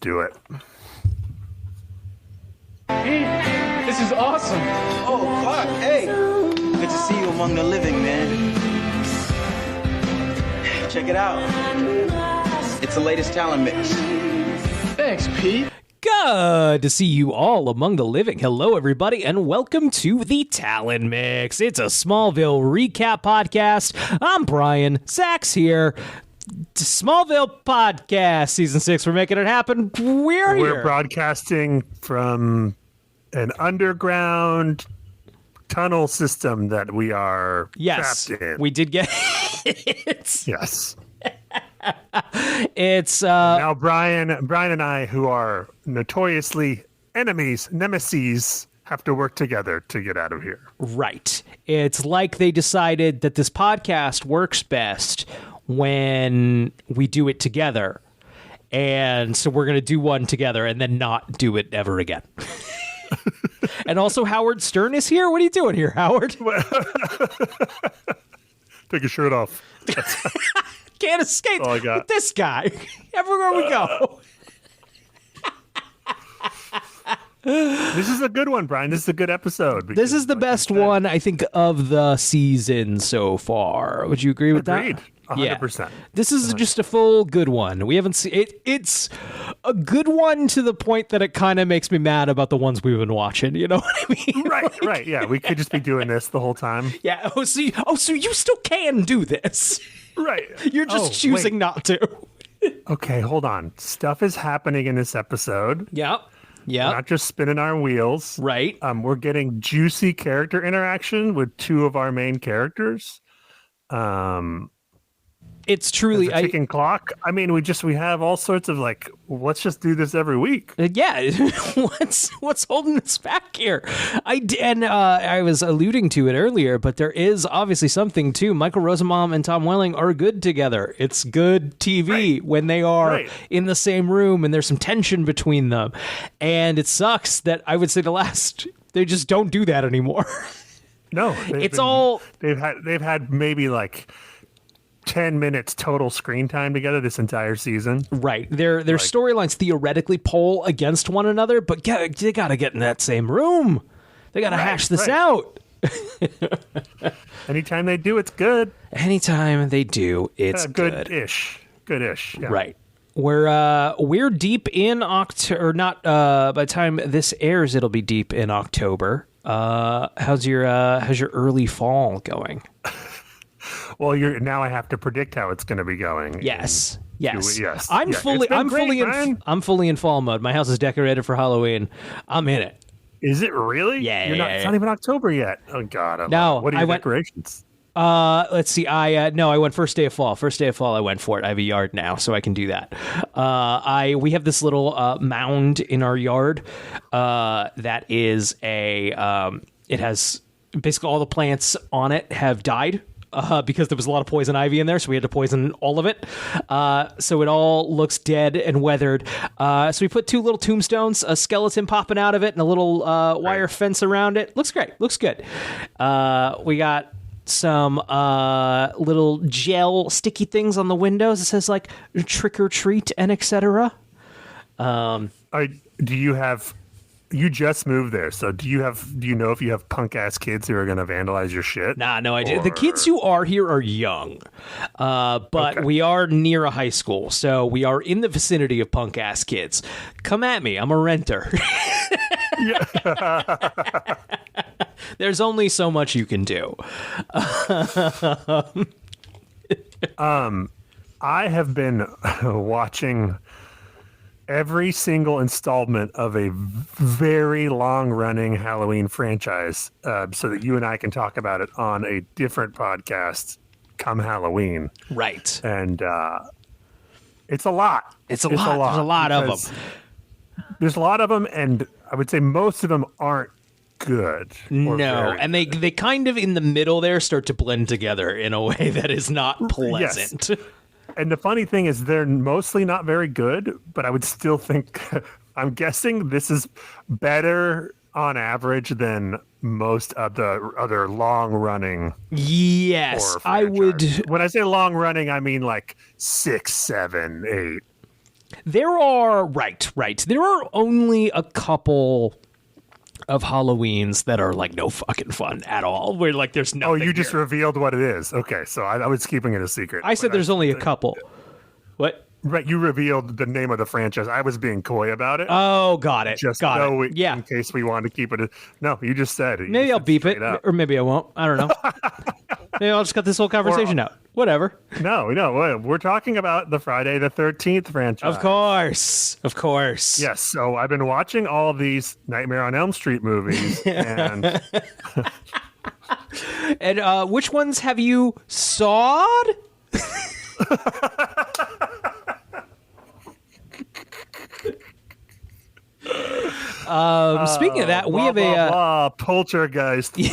do it. Hey, this is awesome. Oh, Clark, hey. Good to see you among the living, man. Check it out. It's the latest talent mix. Thanks, Pete. Good to see you all among the living. Hello, everybody, and welcome to the Talent Mix. It's a Smallville recap podcast. I'm Brian. Zach's here. Smallville podcast, season 6. We're making it happen. We're here. We're broadcasting from an underground tunnel system that we are Yes, trapped in. we did get it. Yes. It's Now Brian and I, who are notoriously enemies, nemesis, have to work together to get out of here. right. It's like they decided that this podcast works best when we do it together. And so we're going to do one together and then not do it ever again. And also Howard Stern is here. What are you doing here, Howard? Take your shirt off. Can't escape all I got. with this guy. Everywhere we go. This is a good one, Brian. This is a good episode. This is the best one, I think, of the season so far. Would you agree with Agreed. that? 100%. This is just a full good one. We haven't seen it. It's a good one to the point that it kind of makes me mad about the ones we've been watching. You know what I mean? Right. Yeah, we could just be doing this the whole time. Yeah. So you still can do this. Right. You're just choosing not to. Okay, hold on. Stuff is happening in this episode. Yep. We're not just spinning our wheels. Right. We're getting juicy character interaction with two of our main characters. It's truly a ticking clock. I mean, we have all sorts of let's just do this every week. Yeah, what's holding us back here? I was alluding to it earlier, but there is obviously something too. Michael Rosenbaum and Tom Welling are good together. It's good TV when they are in the same room and there's some tension between them. And it sucks that I would say they just don't do that anymore. No, they've had maybe 10 minutes total screen time together this entire season. Right. Their storylines theoretically pull against one another, but they got to get in that same room. They got to hash this out. Anytime they do, it's good. Anytime they do, it's good-ish. Good-ish. Yeah. Right. We're deep in October, or not. By the time this airs, it'll be deep in October. How's your early fall going? Well, now I have to predict how it's going to be going. Yes. I'm fully in fall mode. My house is decorated for Halloween. I'm in it. Is it really? Yeah. It's not even October yet. Oh God. No. What are your decorations? Let's see. I went first day of fall. First day of fall, I went for it. I have a yard now, so I can do that. We have this little mound in our yard that is it has basically all the plants on it have died. Because there was a lot of poison ivy in there, so we had to poison all of it. So it all looks dead and weathered. So we put two little tombstones, a skeleton popping out of it, and a little wire fence around it. Looks great. Looks good. We got some little gel sticky things on the windows. It says trick or treat and etc. Do you have? You just moved there, so do you know if you have punk ass kids who are going to vandalize your shit? Nah, no idea. The kids who are here are young, but we are near a high school, so we are in the vicinity of punk ass kids. Come at me, I'm a renter. There's only so much you can do. I have been watching every single installment of a very long-running Halloween franchise so that you and I can talk about it on a different podcast come Halloween. Right. And it's a lot. It's a lot. There's a lot of them. There's a lot of them, and I would say most of them aren't good. No, and they kind of in the middle there start to blend together in a way that is not pleasant. Yes. And the funny thing is they're mostly not very good, but I would still think, I'm guessing this is better on average than most of the other long-running Yes, I would. When I say long-running, I mean 6, 7, 8. There are right. There are only a couple of Halloweens that are like no fucking fun at all. Where like there's no. Oh, you just revealed what it is. Okay, so I was keeping it a secret. I said there's only a couple. What? Right, you revealed the name of the franchise. I was being coy about it. Oh, got it. In case we wanted to keep it. No, you just said it. Maybe I'll beep it, or maybe I won't. I don't know. Maybe I'll just cut this whole conversation out. Whatever. No, we're talking about the Friday the 13th franchise. Of course. Yes, so I've been watching all of these Nightmare on Elm Street movies, and and which ones have you sawed? Speaking of that, we have a Poltergeist 3.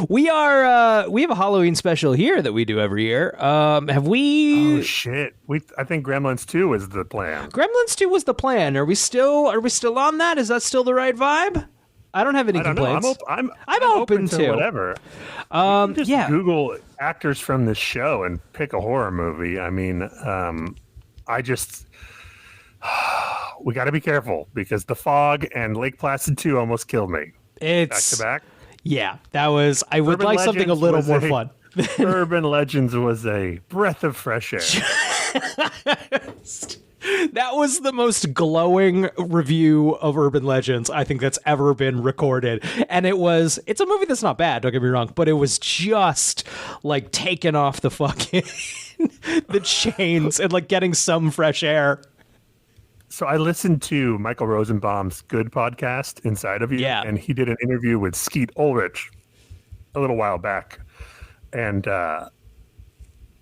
we have a Halloween special here that we do every year. Have we? Oh shit! I think Gremlins 2 was the plan. Gremlins 2 was the plan. Are we still on that? Is that still the right vibe? I don't have any complaints. I'm open to whatever. Just Google actors from this show and pick a horror movie. I mean, we got to be careful because The Fog and Lake Placid 2 almost killed me. It's back to back. Yeah, that was. I would like something a little more fun. Urban Legends was a breath of fresh air. That was the most glowing review of Urban Legends I think that's ever been recorded. And it's a movie that's not bad, don't get me wrong, but it was just like taking off the fucking the chains and like getting some fresh air. So I listened to Michael Rosenbaum's Good podcast, Inside of You, and he did an interview with Skeet Ulrich a little while back. And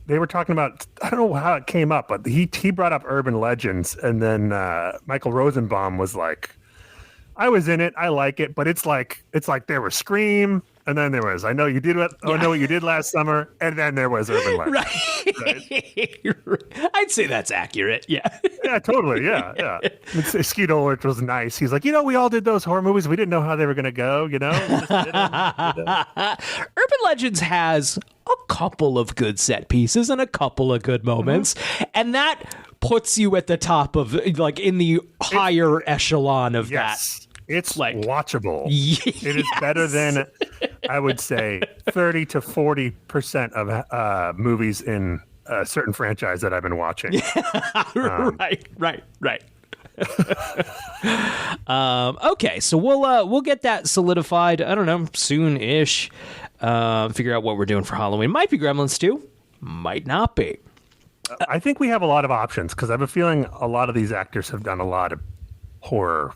they were talking about, I don't know how it came up, but he brought up Urban Legends, and then Michael Rosenbaum was like, I was in it, I like it, but it's like there was Scream, and then there was I Know What You Did Last Summer, and then there was Urban Legends. Right. I'd say that's accurate. Yeah. Yeah, totally. Yeah. Skeet Ulrich was nice. He's like, we all did those horror movies. We didn't know how they were going to go, Urban Legends has a couple of good set pieces and a couple of good moments, and that puts you at the top of, like, in the higher echelon of that. It's like watchable. Yes. It is better than, I would say, 30 to 40% of movies in a certain franchise that I've been watching. Right. Okay, so we'll get that solidified. I don't know, soon-ish. Figure out what we're doing for Halloween. Might be Gremlins 2, might not be. I think we have a lot of options because I have a feeling a lot of these actors have done a lot of horror.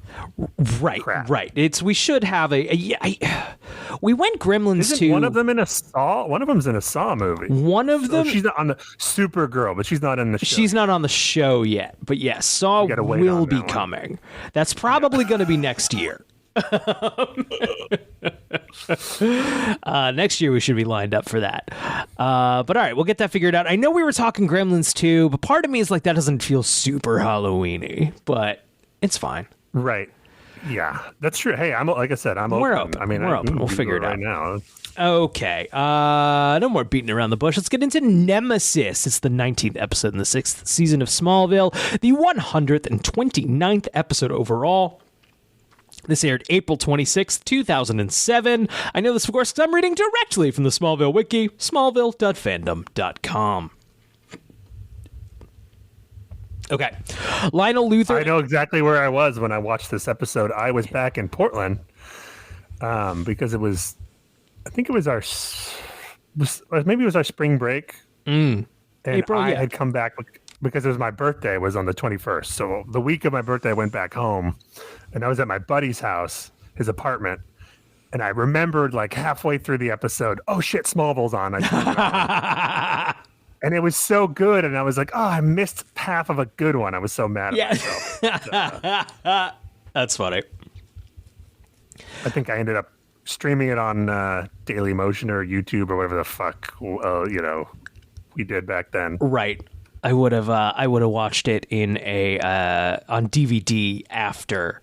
Right. We should have we went Gremlins 2. One of them in a Saw? One of them's in a Saw movie. One of them. She's not on the Supergirl, but she's not in the show. She's not on the show yet. But yes, Saw will be coming. That's probably going to be next year. Next year we should be lined up for that. But all right, we'll get that figured out. I know we were talking Gremlins 2, but part of me is like that doesn't feel super Halloween-y, but it's fine. Right. Yeah, that's true. Hey, like I said, we're open. I mean, we're open. We'll figure it out right now. Okay. No more beating around the bush. Let's get into Nemesis. It's the 19th episode in the 6th season of Smallville, the 129th episode overall. This aired April 26th, 2007. I know this, of course, because I'm reading directly from the Smallville wiki, smallville.fandom.com. Okay. Lionel Luthor. I know exactly where I was when I watched this episode. I was back in Portland because maybe it was our spring break. And April, I had come back because it was my birthday was on the 21st. So the week of my birthday, I went back home and I was at my buddy's house, his apartment. And I remembered like halfway through the episode, oh shit, Smallville's on. And it was so good. And I was like, oh, I missed half of a good one. I was so mad at myself. That's funny. I think I ended up streaming it on Dailymotion or YouTube or whatever the fuck, we did back then. Right. I would have watched it in on DVD after,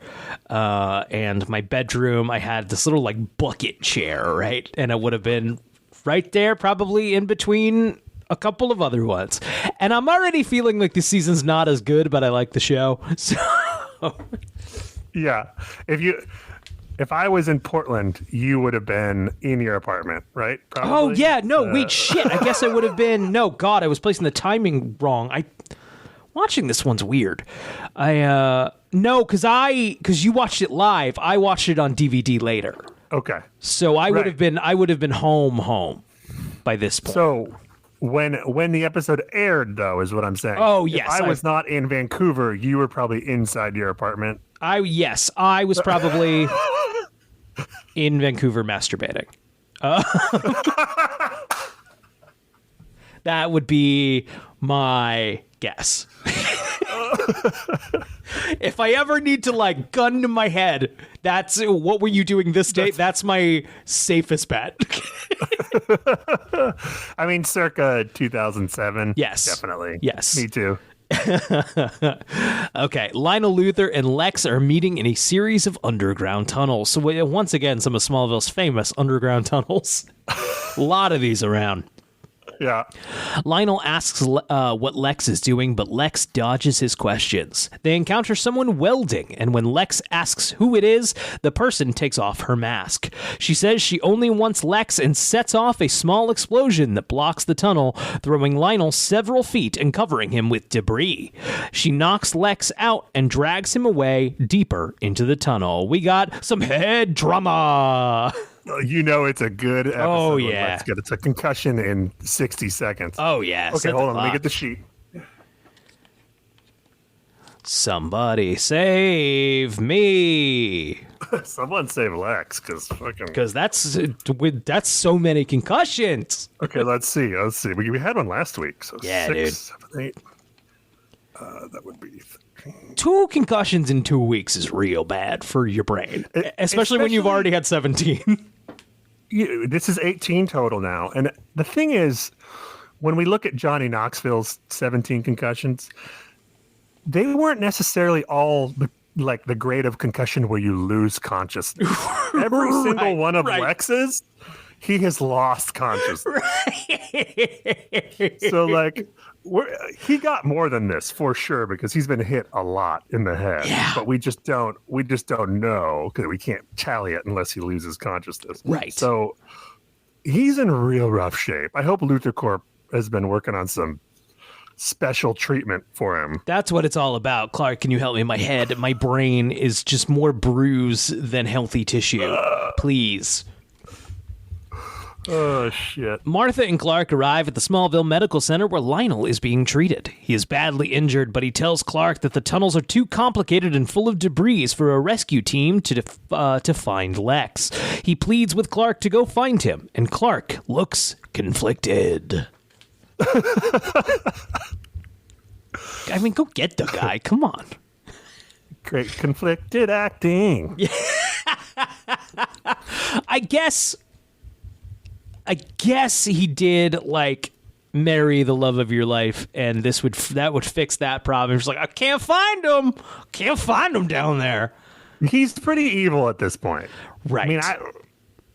and my bedroom. I had this little like bucket chair, right, and it would have been right there, probably in between a couple of other ones. And I'm already feeling like the season's not as good, but I like the show. So Yeah. If I was in Portland, you would have been in your apartment, right? Probably. Oh yeah, no, wait, shit. I guess I would have been. No, God, I was placing the timing wrong. Watching this one's weird. No, because you watched it live. I watched it on DVD later. Okay. So I would have been home by this point. So when the episode aired, though, is what I'm saying. Oh, yes, If I was not in Vancouver, you were probably inside your apartment. I was probably in Vancouver masturbating. That would be my guess. If I ever need to like gun to my head, that's what were you doing this date? That's my safest bet. I mean, circa 2007. Yes. Definitely. Yes. Me too. Okay, Lionel Luthor and Lex are meeting in a series of underground tunnels. So once again, some of Smallville's famous underground tunnels. A lot of these around. Yeah. Lionel asks what Lex is doing, but Lex dodges his questions. They encounter someone welding, and when Lex asks who it is, the person takes off her mask. She says she only wants Lex and sets off a small explosion that blocks the tunnel, throwing Lionel several feet and covering him with debris. She knocks Lex out and drags him away deeper into the tunnel. We got some head drama. You know it's a good episode. Oh, when yeah. Lex gets a concussion in 60 seconds. Oh, yeah. Okay, hold on. Let me get the sheet. Somebody save me. Someone save Lex, Because that's so many concussions. Okay, let's see. We had one last week. So Yeah, 6, dude. 7, 8. That would be 13. 2 concussions in 2 weeks is real bad for your brain, especially when you've already had 17. This is 18 total now. And the thing is, when we look at Johnny Knoxville's 17 concussions, they weren't necessarily all the grade of concussion where you lose consciousness. Every single one of Lex's, he has lost consciousness. So, he got more than this for sure because he's been hit a lot in the head. Yeah. But we just don't know because we can't tally it unless he loses consciousness. Right. So he's in real rough shape. I hope Luthor Corp has been working on some special treatment for him. That's what it's all about. Clark, can you help me? My head, my brain is just more bruise than healthy tissue. Please. Oh, shit. Martha and Clark arrive at the Smallville Medical Center where Lionel is being treated. He is badly injured, but he tells Clark that the tunnels are too complicated and full of debris for a rescue team to find Lex. He pleads with Clark to go find him, and Clark looks conflicted. I mean, go get the guy. Come on. Great conflicted acting. I guess he did marry the love of your life, and that would fix that problem. He's like, I can't find him down there. He's pretty evil at this point. Right.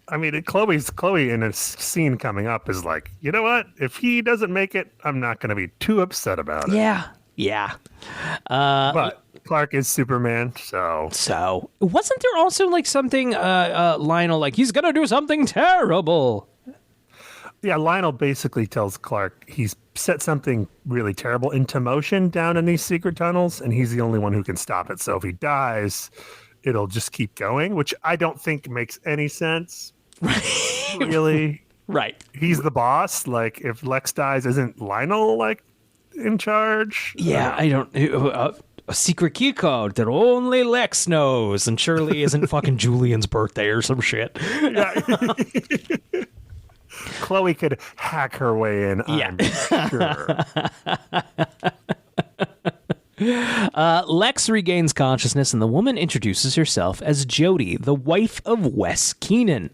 I mean, Chloe in a scene coming up is like, you know what? If he doesn't make it, I'm not going to be too upset about it. Yeah. But Clark is Superman, so Wasn't there also something Lionel he's gonna do something terrible? Yeah, Lionel basically tells Clark he's set something really terrible into motion down in these secret tunnels, and he's the only one who can stop it. So if he dies, it'll just keep going, which I don't think makes any sense. Really? Right. He's the boss. If Lex dies, isn't Lionel in charge? Yeah, I don't. A secret key code that only Lex knows, and surely isn't fucking Julian's birthday or some shit. Yeah. Chloe could hack her way in, I'm sure. Lex regains consciousness, and the woman introduces herself as Jody, the wife of Wes Keenan.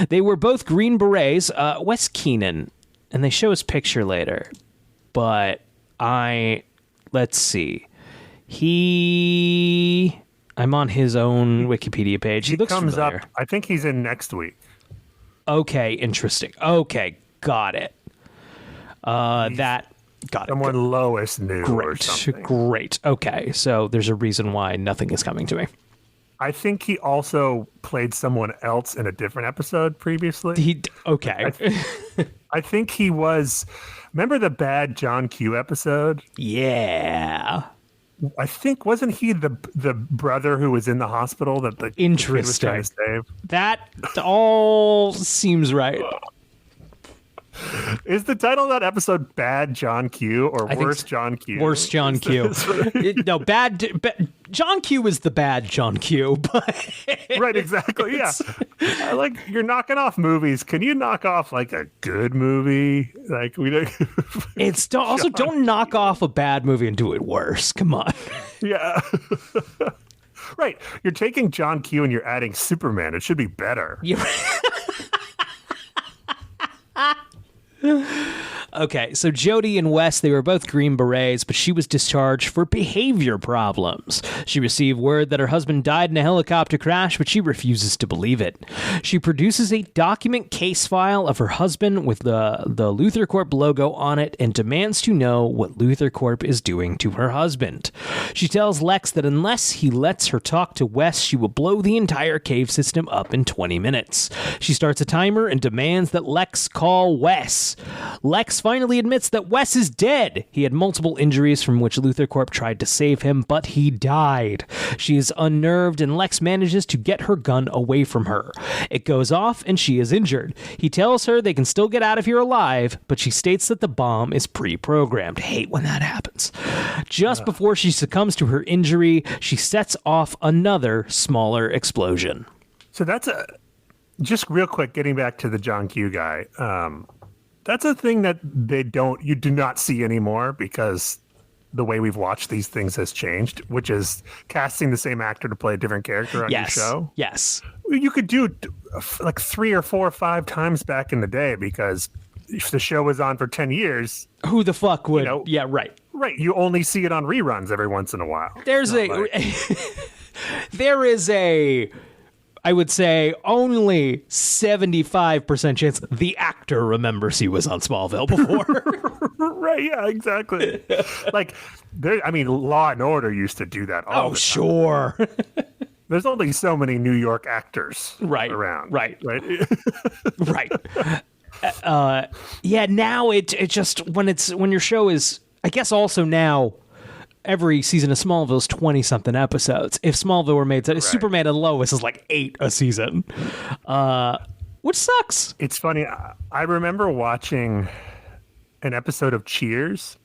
They were both Green Berets. Wes Keenan, and they show his picture later, but let's see. I'm on his own Wikipedia page. He looks comes familiar. up. I think he's in next week. Okay, interesting. Okay, Got it. Got it. Someone Lois knew or something. Great. Okay, so there's a reason why nothing is coming to me. I think he also played someone else in a different episode previously. Okay. I think he was. Remember the bad John Q episode? Yeah. I think wasn't he the brother who was in the hospital that the kid was trying to save? That all seems right. Is the title of that episode Bad John Q or Worse John Q? Worse John Q. No, John Q is the bad John Q. But right, exactly. Yeah. Like, you're knocking off movies. Can you knock off like a good movie? Like, we don't. Don't knock off a bad movie and do it worse. Come on. Yeah. Right. You're taking John Q and you're adding Superman. It should be better. Yeah. Okay, so Jody and Wes, they were both Green Berets, but she was discharged for behavior problems. She received word that her husband died in a helicopter crash, but she refuses to believe it. She produces a document case file of her husband with the Luthor Corp logo on it and demands to know what Luthor Corp is doing to her husband. She tells Lex that unless he lets her talk to Wes, she will blow the entire cave system up in 20 minutes. She starts a timer and demands that Lex call Wes. Lex finally admits that Wes is dead. He had multiple injuries from which Luthor Corp tried to save him, but he died. She is unnerved and Lex manages to get her gun away from her. It goes off and she is injured. He tells her they can still get out of here alive, but she states that the bomb is pre-programmed. Hate when that happens. Just before she succumbs to her injury, she sets off another smaller explosion. So that's just real quick, getting back to the John Q guy. That's a thing that you do not see anymore because the way we've watched these things has changed, which is casting the same actor to play a different character on your show. Yes. You could do like 3 or 4 or 5 times back in the day because if the show was on for 10 years. Who the fuck would? Yeah, right. Right. You only see it on reruns every once in a while. There is a I would say only 75% chance the actor remembers he was on Smallville before. Right, yeah, exactly. Like, Law and Order used to do that all the time. Sure. There's only so many New York actors around. Right. Right. Yeah, now it just, when your show is, I guess also now, every season of Smallville is 20-something episodes. If Smallville were made, Superman and Lois is like 8 a season, which sucks. It's funny. I remember watching an episode of Cheers,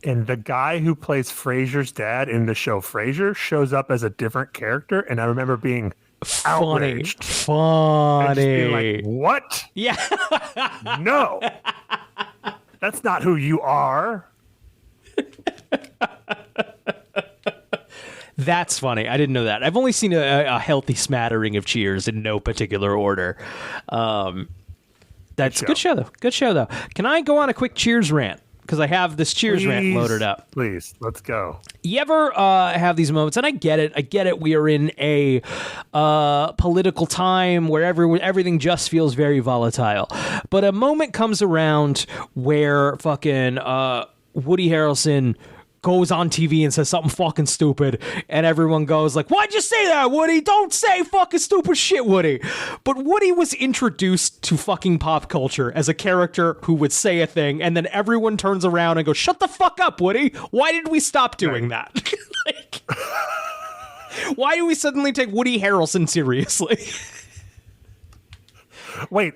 and the guy who plays Frasier's dad in the show Frasier shows up as a different character, and I remember being outraged. Funny. And just being like, what? Yeah. No. That's not who you are. That's funny. I didn't know that. I've only seen a healthy smattering of Cheers in no particular order. That's good show though. Good show though. Can I go on a quick Cheers rant? Because I have this Cheers rant loaded up. Please, let's go. You ever have these moments? And I get it. We are in a political time where everything just feels very volatile. But a moment comes around where fucking Woody Harrelson goes on TV and says something fucking stupid, and everyone goes like, why'd you say that, Woody? Don't say fucking stupid shit, Woody. But Woody was introduced to fucking pop culture as a character who would say a thing, and then everyone turns around and goes, shut the fuck up, Woody. Why did we stop doing that? Like, why do we suddenly take Woody Harrelson seriously? Wait.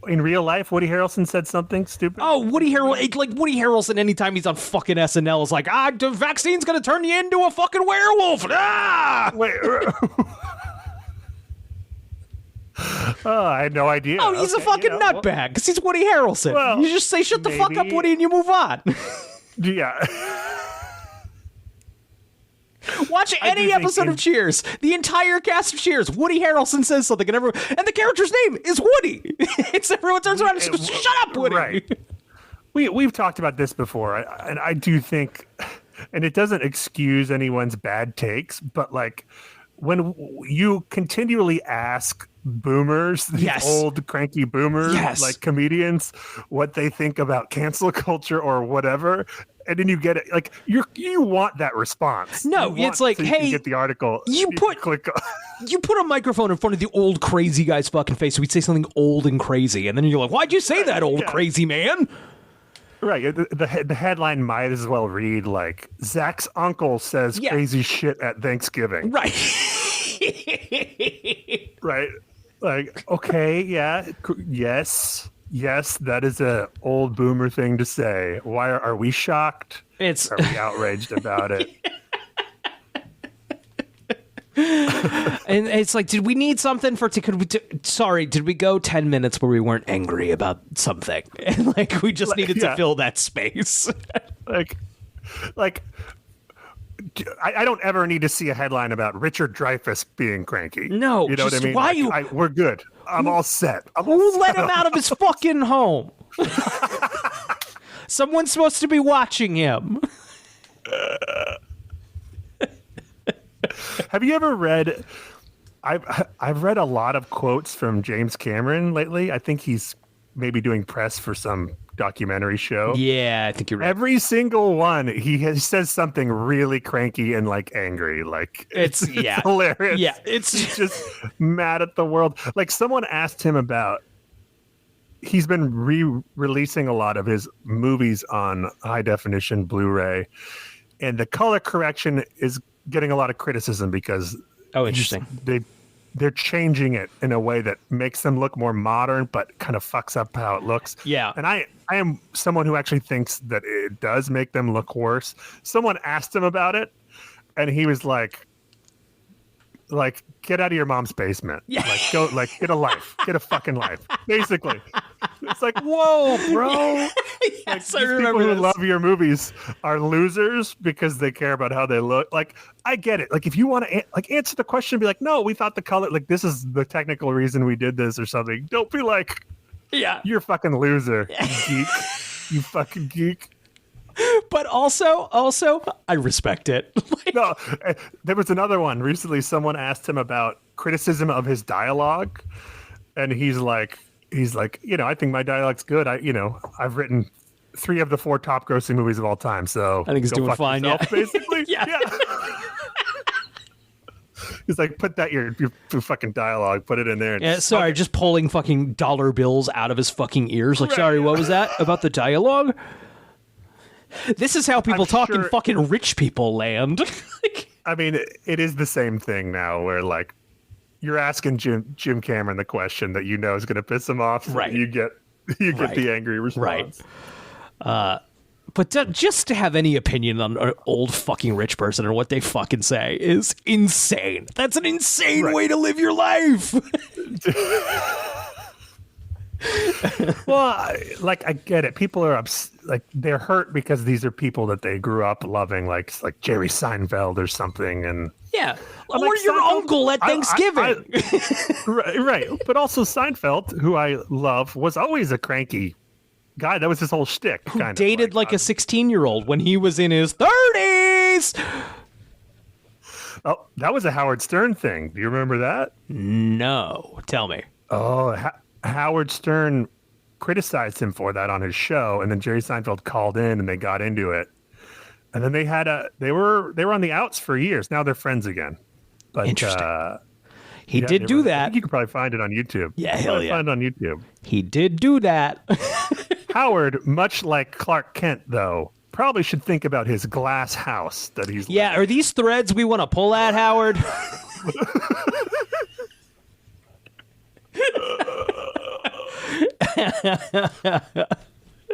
In real life, Woody Harrelson said something stupid? Oh, Woody Harrelson, anytime he's on fucking SNL, is like, the vaccine's gonna turn you into a fucking werewolf. Ah! Wait. I had no idea. Oh, he's a fucking nutbag, because he's Woody Harrelson. Well, you just say, shut the fuck up, Woody, and you move on. Yeah. Watch any episode of Cheers. The entire cast of Cheers. Woody Harrelson says something, and the character's name is Woody. Everyone turns around and goes, "Shut up, Woody." Right. We've talked about this before, and I do think, and it doesn't excuse anyone's bad takes, but like when you continually ask boomers, these Yes. old cranky boomers, Yes. like comedians, what they think about cancel culture or whatever, and then you get it, like you want that response. No, You want it's like, so you can hey, get the article. you can put- click. You put a microphone in front of the old crazy guy's fucking face, so he'd say something old and crazy, and then you're like, "Why'd you say that, old crazy man?" Right. The headline might as well read like Zach's uncle says Yeah. crazy shit at Thanksgiving. Right. Right. Like, okay, yeah, yes, that is a old boomer thing to say. Why are we shocked? It's Are we outraged about it? and it's like, did we need something for? Did we go 10 minutes where we weren't angry about something, and like we just needed to yeah. fill that space? like I don't ever need to see a headline about Richard Dreyfuss being cranky. No, you know what I just mean. why We're good. I'm all set. Who let him out of his fucking home? Someone's supposed to be watching him. Have you ever read? I've read a lot of quotes from James Cameron lately. I think he's maybe doing press for some documentary show. Yeah, I think you're right. Every single one, he says something really cranky and like angry. Like It's yeah, hilarious. yeah. It's He's just mad at the world. Like someone asked him about. He's been re-releasing a lot of his movies on high definition Blu-ray, and the color correction is getting a lot of criticism because interesting. They're changing it in a way that makes them look more modern, but kind of fucks up how it looks. Yeah. And I am someone who actually thinks that it does make them look worse. Someone asked him about it, and he was like, get out of your mom's basement. Yeah. Like, go, like, get a life. Get a fucking life. Basically. It's like, whoa, bro. Yes, These I remember people who this. love your movies are losers because they care about how they look. Like, I get it. Like, if you want to answer the question, be like, no, we thought the color, like, this is the technical reason we did this or something. Don't be like, Yeah. you're a fucking loser, you geek. You fucking geek. But also, I respect it. No, there was another one recently. Someone asked him about criticism of his dialogue, and he's like, I think my dialogue's good. I've written 3 of the 4 top grossing movies of all time. So I think he's go doing fuck fine. yourself, Yeah, basically. yeah. He's like, put that your fucking dialogue, put it in there. And Yeah, sorry, just pulling fucking dollar bills out of his fucking ears. Like, Right. sorry, what was that about the dialogue? This is how people I'm talk in sure- fucking rich people land. I mean, it is the same thing now, where like you're asking Jim Cameron the question that you know is going to piss him off. So Right. You get Right. the angry response. But just to have any opinion on an old fucking rich person and what they fucking say is insane. That's an insane Right. way to live your life. Well, I get it. People are they're hurt because these are people that they grew up loving, like Jerry Seinfeld or something, and Yeah. I'm Or like, your Seinfeld- uncle at Thanksgiving. right. But also Seinfeld, who I love, was always a cranky guy. That was his whole shtick. Kind Dated of like a 16-year-old when he was in his 30s. Oh, that was a Howard Stern thing. Do you remember that? No. Tell me. Oh, Howard Stern criticized him for that on his show, and then Jerry Seinfeld called in and they got into it. And then they were on the outs for years. Now they're friends again. But, Interesting. He yeah, did they do were- I that. think you can probably find it on YouTube. Yeah, You can hell probably yeah. Find it on YouTube. He did do that. Howard, much like Clark Kent, though, probably should think about his glass house that he's. Yeah, are these threads we want to pull at, Howard?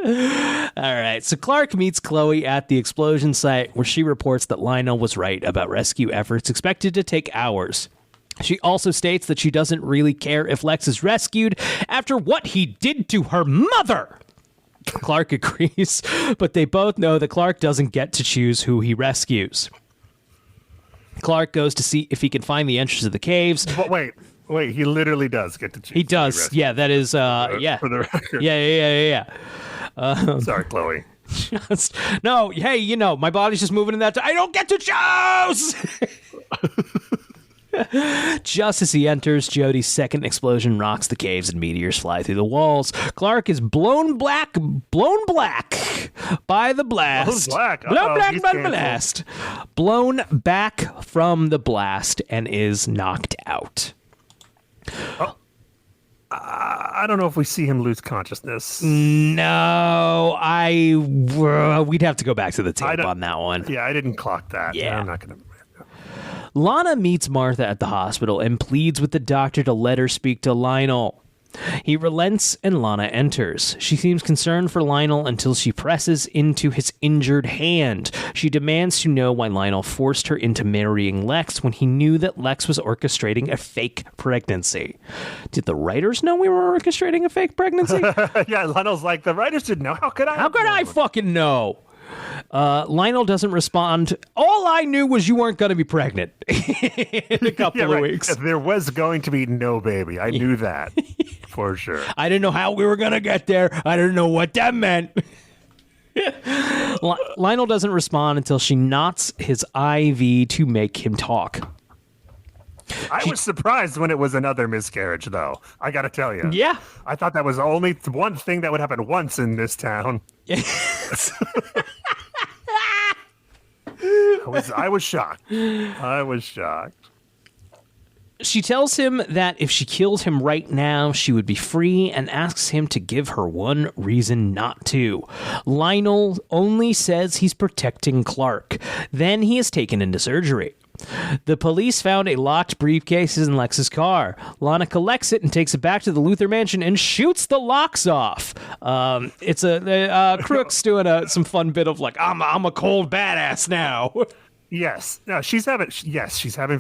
All right, so Clark meets Chloe at the explosion site where she reports that Lionel was right about rescue efforts expected to take hours. She also states that she doesn't really care if Lex is rescued after what he did to her mother. Clark agrees, but they both know that Clark doesn't get to choose who he rescues. Clark goes to see if he can find the entrance to the caves. But wait, he literally does get to choose. He does. Yeah, that is, yeah. For the record. Yeah. Sorry, Chloe. No, hey, my body's just moving in that. I don't get to choose! Just as he enters, Jody's second explosion rocks the caves and meteors fly through the walls. Clark is blown black by the blast. Blown black by the blast. Blown back from the blast and is knocked out. I don't know if we see him lose consciousness. No, we'd have to go back to the tape on that one. Yeah, I didn't clock that. Yeah. I'm not going to. Lana meets Martha at the hospital and pleads with the doctor to let her speak to Lionel. He relents and Lana enters. She seems concerned for Lionel until she presses into his injured hand. She demands to know why Lionel forced her into marrying Lex when he knew that Lex was orchestrating a fake pregnancy. Did the writers know we were orchestrating a fake pregnancy? Yeah, Lionel's like, the writers didn't know. How could I? How could I fucking know? Lionel doesn't respond. All I knew was you weren't going to be pregnant in a couple of weeks. There was going to be no baby. I knew that for sure. I didn't know how we were going to get there. I didn't know what that meant. Lionel doesn't respond until she knots his IV to make him talk. I was surprised when it was another miscarriage, though. I got to tell you. Yeah. I thought that was only one thing that would happen once in this town. I was shocked. She tells him that if she killed him right now, she would be free and asks him to give her one reason not to. Lionel only says he's protecting Clark. Then he is taken into surgery. The police found a locked briefcase in Lex's car. Lana collects it and takes it back to the Luther mansion and shoots the locks off. It's Crook's doing some fun bit of like, I'm a cold badass now. Yes. No, she's having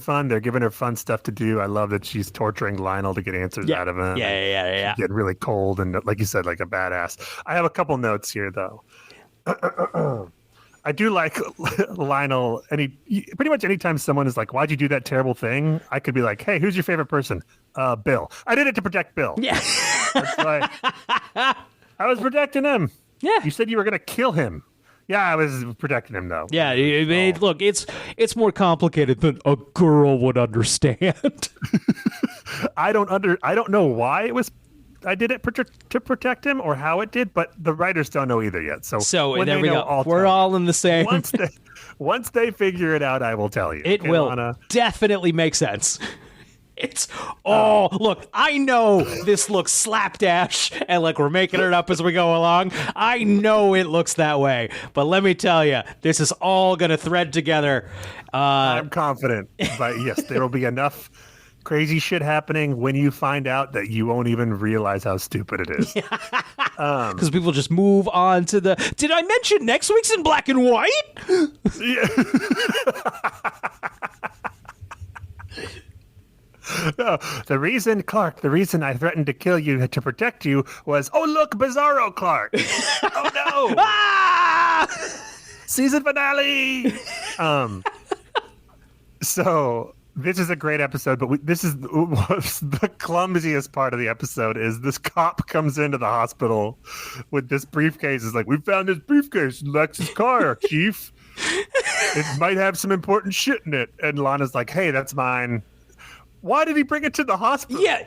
fun. They're giving her fun stuff to do. I love that she's torturing Lionel to get answers out of him. Yeah. Getting really cold and, like you said, like a badass. I have a couple notes here, though. I do like Lionel. Pretty much anytime someone is like, "Why'd you do that terrible thing?" I could be like, "Hey, who's your favorite person?" Bill. I did it to protect Bill. Yeah. That's why I was protecting him. Yeah. You said you were going to kill him. Yeah, I was protecting him though. Yeah. Look, it's more complicated than a girl would understand. I don't know why I did it to protect him or how it did, but the writers don't know either yet. So there we go. We're all in the same. Once they figure it out, I will tell you. It will definitely make sense. Look, I know this looks slapdash and like we're making it up as we go along. I know it looks that way, but let me tell you, this is all going to thread together. I'm confident, but yes, there will be enough crazy shit happening when you find out that you won't even realize how stupid it is. Because people just move on to did I mention next week's in black and white? Yeah. No, the reason I threatened to kill you to protect you was, oh, look, Bizarro Clark. Oh, no. Ah! Season finale. So this is a great episode, but this is the clumsiest part of the episode is this cop comes into the hospital with this briefcase. Is like, we found this briefcase in Lex's car, Chief. It might have some important shit in it. And Lana's like, hey, that's mine. Why did he bring it to the hospital? Yeah.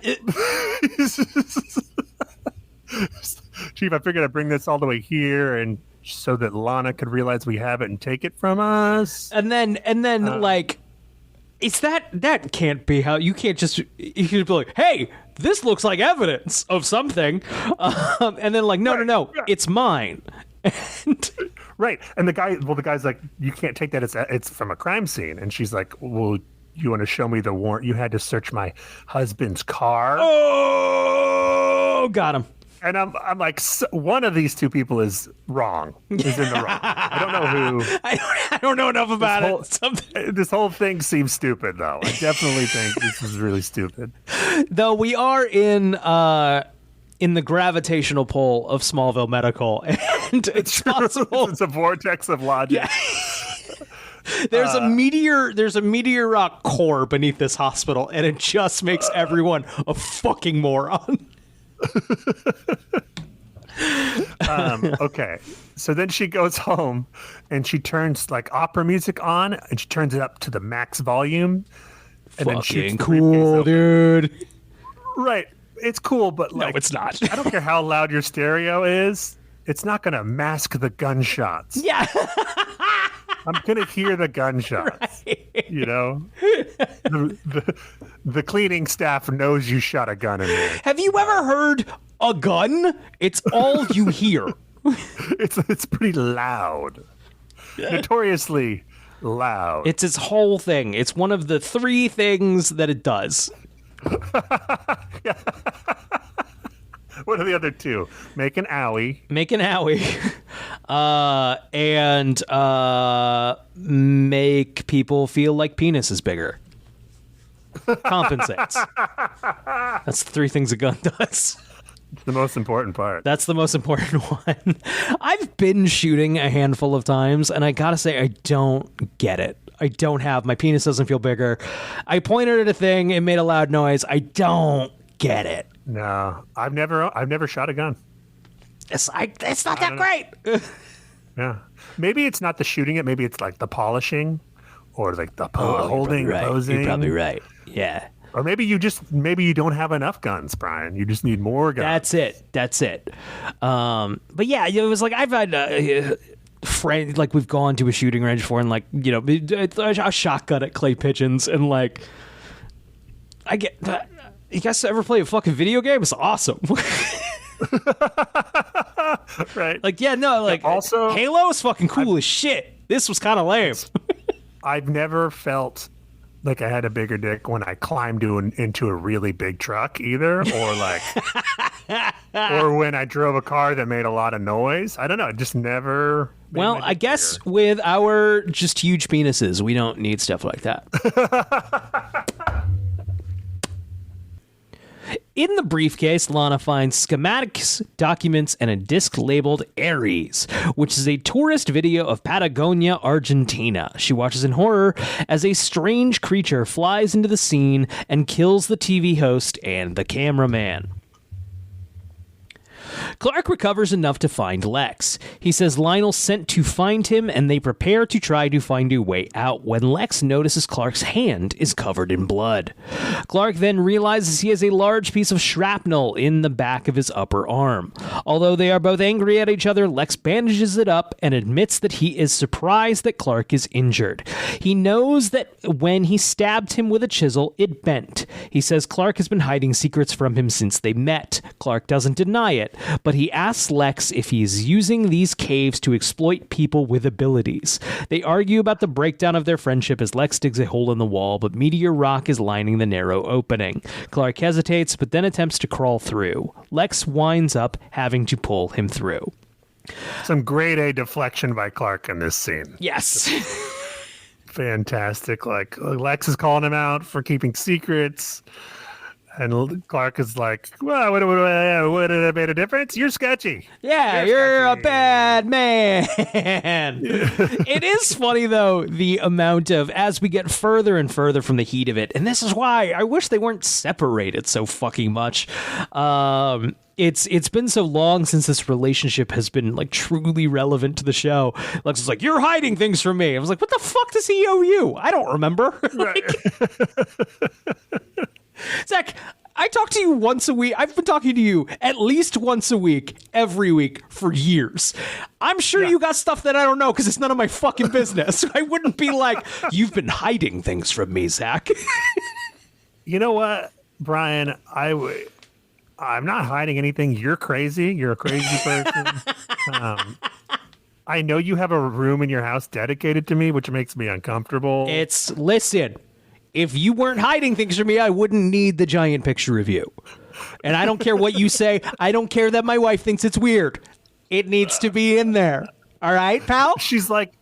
Chief, I figured I'd bring this all the way here and so that Lana could realize we have it and take it from us. And then like, it's that can't be how you can't just, you can be like, hey, this looks like evidence of something. And then like, no, it's mine. Right. And the guy's like, you can't take that. It's from a crime scene. And she's like, well, you want to show me the warrant? You had to search my husband's car. Oh, got him. And I'm like, one of these two people is wrong. Is in the wrong. I don't know who. I don't know enough about it. This whole thing seems stupid, though. I definitely think this is really stupid. Though we are in the gravitational pull of Smallville Medical, and it's possible it's a vortex of logic. Yeah. There's a meteor rock core beneath this hospital, and it just makes everyone a fucking moron. Okay, so then she goes home and she turns like opera music on and she turns it up to the max volume and then shoots Fucking the briefcase cool, open. dude. Right. It's cool, but No, like, it's not. I don't care how loud your stereo is. It's not going to mask the gunshots. Yeah. I'm going to hear the gunshots. Right. You know, the cleaning staff knows you shot a gun in there. Have you ever heard a gun? It's all you hear. It's pretty loud, notoriously loud. It's its whole thing. It's one of the 3 things that it does. What are the other 2? Make an owie. Make an owie. And make people feel like penis is bigger. Compensates. That's the 3 things a gun does. It's the most important part. That's the most important one. I've been shooting a handful of times, and I gotta say, I don't get it. My penis doesn't feel bigger. I pointed at a thing, it made a loud noise. I don't get it. No, I've never shot a gun. It's not that great. Yeah, maybe it's not the shooting it. Maybe it's like the polishing, or like the holding, the posing. You're probably right. Yeah. Or maybe you don't have enough guns, Brian. You just need more guns. That's it. But yeah, it was like I've had friends, like we've gone to a shooting range before, and like, you know, a shotgun at clay pigeons, and like I get. You guys ever play a fucking video game? It's awesome. Right. Like, yeah, no, like Also, Halo is fucking cool as shit. This was kind of lame. I've never felt like I had a bigger dick when I climbed into a really big truck either, or like, or when I drove a car that made a lot of noise. I don't know. It just never. Well, I guess with our just huge penises, we don't need stuff like that. In the briefcase, Lana finds schematics, documents, and a disc labeled Ares, which is a tourist video of Patagonia, Argentina. She watches in horror as a strange creature flies into the scene and kills the TV host and the cameraman. Clark recovers enough to find Lex. He says Lionel sent to find him, and they prepare to try to find a way out when Lex notices Clark's hand is covered in blood. Clark then realizes he has a large piece of shrapnel in the back of his upper arm. Although they are both angry at each other, Lex bandages it up and admits that he is surprised that Clark is injured. He knows that when he stabbed him with a chisel, it bent. He says Clark has been hiding secrets from him since they met. Clark doesn't deny it, but he asks Lex if he's using these caves to exploit people with abilities. They argue about the breakdown of their friendship as Lex digs a hole in the wall, but meteor rock is lining the narrow opening. Clark hesitates, but then attempts to crawl through. Lex winds up having to pull him through. Some grade A deflection by Clark in this scene. Yes. Fantastic. Like, Lex is calling him out for keeping secrets. And Clark is like, well, would it have made a difference? You're sketchy. Yeah, you're a bad man. It is funny, though, the amount of, as we get further and further from the heat of it, and this is why I wish they weren't separated so fucking much. It's been so long since this relationship has been like truly relevant to the show. Lex is like, you're hiding things from me. I was like, what the fuck does he owe you? I don't remember. Zach, I talk to you once a week. I've been talking to you at least once a week, every week for years. I'm sure you got stuff that I don't know because it's none of my fucking business. I wouldn't be like, you've been hiding things from me, Zach. You know what, Brian? I'm not hiding anything. You're crazy. You're a crazy person. I know you have a room in your house dedicated to me, which makes me uncomfortable. Listen, if you weren't hiding things from me, I wouldn't need the giant picture review. And I don't care what you say. I don't care that my wife thinks it's weird. It needs to be in there. All right, pal? She's like,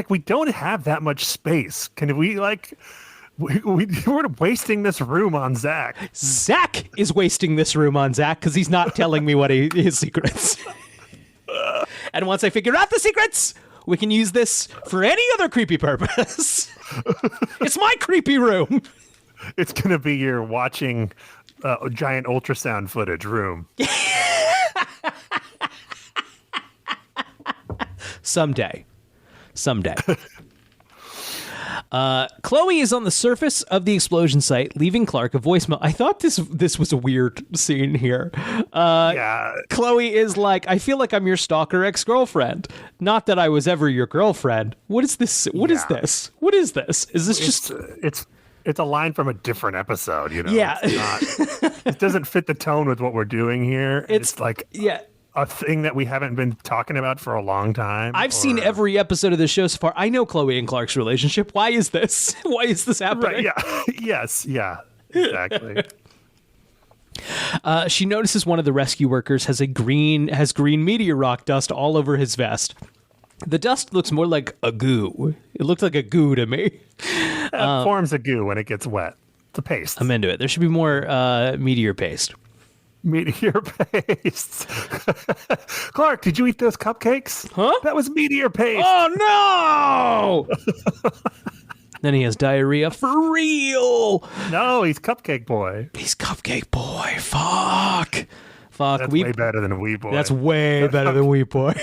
we don't have that much space. Can we we're wasting this room on Zach. Zach is wasting this room on Zach because he's not telling me what his secrets. And once I figure out the secrets, we can use this for any other creepy purpose. It's my creepy room. It's going to be your watching giant ultrasound footage room. Chloe is on the surface of the explosion site, leaving Clark a voicemail. I thought this was a weird scene here. Yeah. Chloe is like, I feel like I'm your stalker ex-girlfriend. Not that I was ever your girlfriend. What is this? What is this? What is this? Is this just... It's a line from a different episode, you know? Yeah. It doesn't fit the tone with what we're doing here. It's like... Yeah. A thing that we haven't been talking about for a long time. I've seen every episode of this show so far. I know Chloe and Clark's relationship. Why is this? Why is this happening? Right, yeah. Yes, yeah. Exactly. She notices one of the rescue workers has green meteor rock dust all over his vest. The dust looks more like a goo. It looked like a goo to me. It forms a goo when it gets wet. It's a paste. I'm into it. There should be more meteor paste. Meteor paste. Clark, did you eat those cupcakes? Huh? That was meteor paste. Oh, no! Then he has diarrhea for real. No, he's Cupcake Boy. He's Cupcake Boy. Fuck. That's way better than Wee Boy. That's way better than Wee Boy.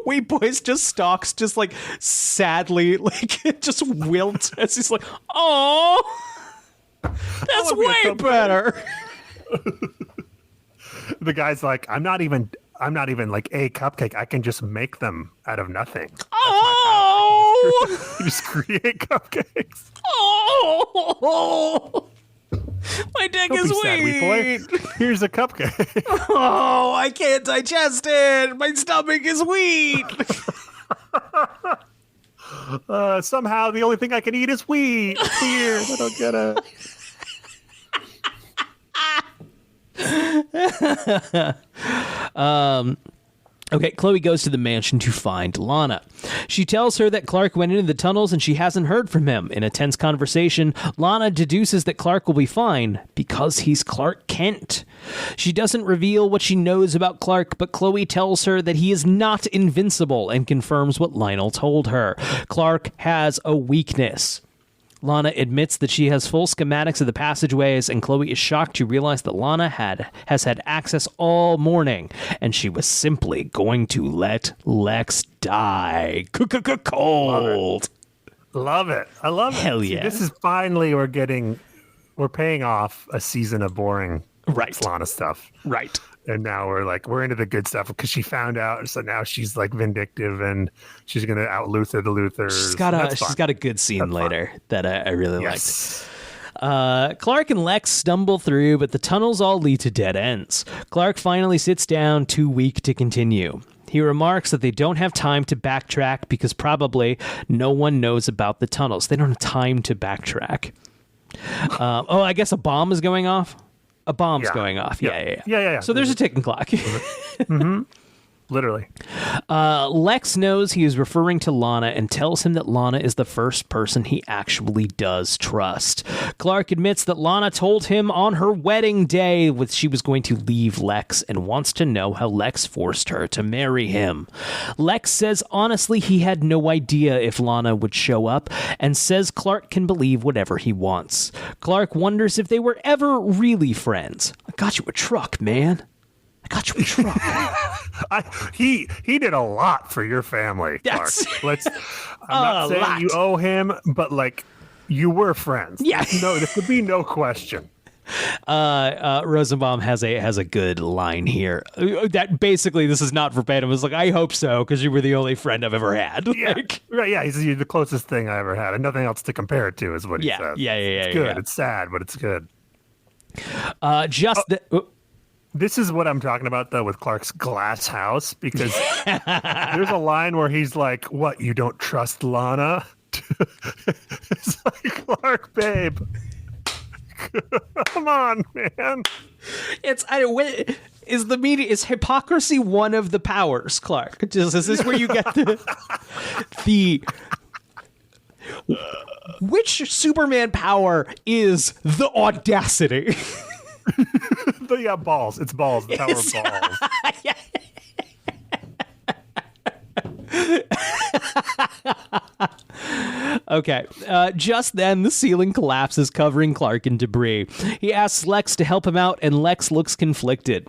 Wee Boy's just stalks, just like sadly, like just wilt as he's like, oh, that's way better. The guy's like, I'm not even like a cupcake. I can just make them out of nothing. Oh, you just create cupcakes. Oh, my dick Don't is be sad, Wee Boy. Here's a cupcake. Oh, I can't digest it. My stomach is weak. Somehow the only thing I can eat is wheat. It's weird. I don't get it. Okay, Chloe goes to the mansion to find Lana. She tells her that Clark went into the tunnels and she hasn't heard from him. In a tense conversation, Lana deduces that Clark will be fine because he's Clark Kent. She doesn't reveal what she knows about Clark, but Chloe tells her that he is not invincible and confirms what Lionel told her. Clark has a weakness. Lana admits that she has full schematics of the passageways, and Chloe is shocked to realize that Lana has had access all morning, and she was simply going to let Lex die. Cold. Love it. I love it. Hell yeah. See, this is finally we're paying off a season of boring Lana stuff. Right. And now we're into the good stuff because she found out. So now she's like vindictive and she's going to out Luther the Luthers. She's got a good scene later that I really liked. Clark and Lex stumble through, but the tunnels all lead to dead ends. Clark finally sits down, too weak to continue. He remarks that they don't have time to backtrack because probably no one knows about the tunnels. They don't have time to backtrack. I guess a bomb is going off. A bomb's going off. Yeah. So there's a ticking clock. Mm-hmm. Literally. Lex knows he is referring to Lana and tells him that Lana is the first person he actually does trust. Clark admits that Lana told him on her wedding day that she was going to leave Lex and wants to know how Lex forced her to marry him. Lex says honestly he had no idea if Lana would show up and says Clark can believe whatever he wants. Clark wonders if they were ever really friends. I got you a truck, man. I got you a truck. He did a lot for your family, Clark. I'm not saying you owe him, but like you were friends. Yeah. No, there could be no question. Rosenbaum has a good line here. That basically this is not verbatim. It's like I hope so because you were the only friend I've ever had. Yeah, right. Yeah, he's the closest thing I ever had, and nothing else to compare it to is what he said. Yeah. It's good. It's sad, but it's good. This is what I'm talking about, though, with Clark's glass house, because there's a line where he's like, what, you don't trust Lana? It's like, Clark, babe. Come on, man. Is hypocrisy one of the powers, Clark? Is this where you get the which Superman power is the audacity? Balls. It's balls. The power of balls. Okay. Just then, the ceiling collapses, covering Clark in debris. He asks Lex to help him out, and Lex looks conflicted.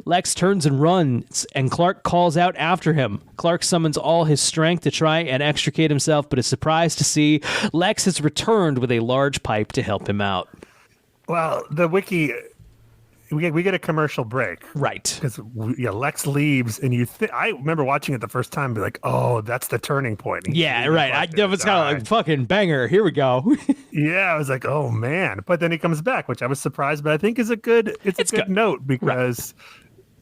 Lex turns and runs, and Clark calls out after him. Clark summons all his strength to try and extricate himself, but is surprised to see Lex has returned with a large pipe to help him out. Well, the wiki, we get a commercial break. Right. Because Lex leaves, and I remember watching it the first time and be like, oh, that's the turning point. Yeah, right. I was kind of like, fucking banger. Here we go. Yeah, I was like, oh, man. But then he comes back, which I was surprised, but I think is a good note because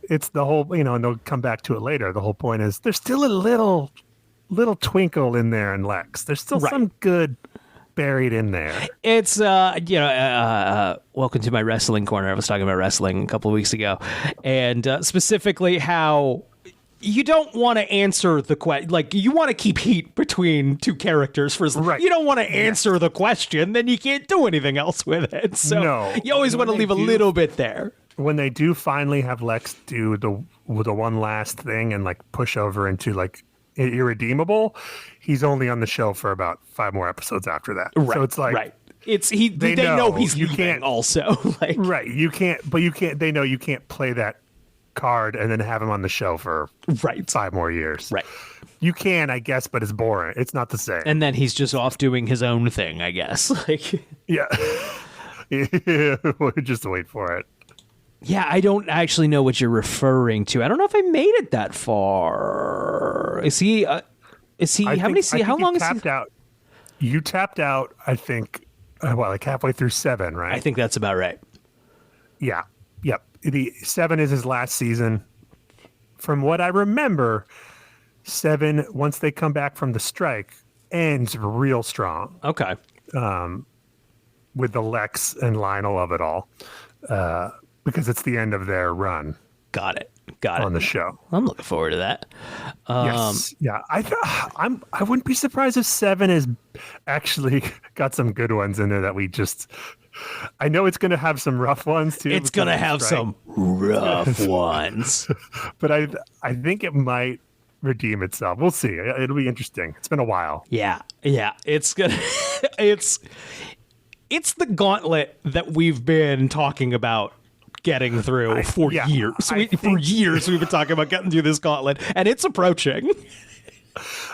it's the whole, and they'll come back to it later. The whole point is there's still a little twinkle in there in Lex. There's still some good buried in there. It's welcome to my wrestling corner. I was talking about wrestling a couple of weeks ago, and specifically how you don't want to answer the question. Like, you want to keep heat between two characters for you don't want to answer the question, then you can't do anything else with it. So you always want to leave a little bit there. When they do finally have Lex do the one last thing and like push over into like irredeemable, he's only on the show for about 5 more episodes after that. Right, so it's like they know he's leaving also. Like, they know you can't play that card and then have him on the show for 5 more years. Right. You can, I guess, but it's boring. It's not the same. And then he's just off doing his own thing, I guess. Like, yeah. Just wait for it. Yeah, I don't actually know what you're referring to. I don't know if I made it that far. Is he? How long is he? Out. You tapped out, I think, like halfway through 7, right? I think that's about right. Yeah. Yep. The 7 is his last season. From what I remember, 7, once they come back from the strike, ends real strong. Okay. With the Lex and Lionel of it all. Because it's the end of their run. Got it. On the show. I'm looking forward to that. Yes. Yeah. I wouldn't be surprised if 7 has actually got some good ones in there that we just. I know it's going to have some rough ones too. It's going to have some rough ones. But I think it might redeem itself. We'll see. It'll be interesting. It's been a while. Yeah. It's gonna. It's the gauntlet that we've been talking about getting through for years. For years we've been talking about getting through this gauntlet, and it's approaching.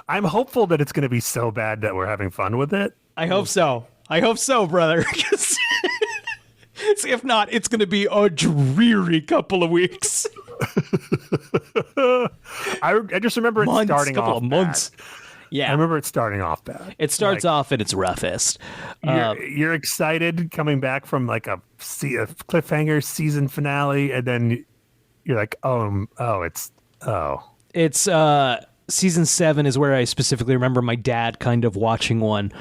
I'm hopeful that it's going to be so bad that we're having fun with it. I hope so, brother. If not, it's going to be a dreary couple of weeks. I just remember it starting off months. Bad. Yeah, I remember it starting off bad. It starts off at its roughest. You're excited coming back from like a cliffhanger season finale, and then you're like, it's season 7 is where I specifically remember my dad kind of watching one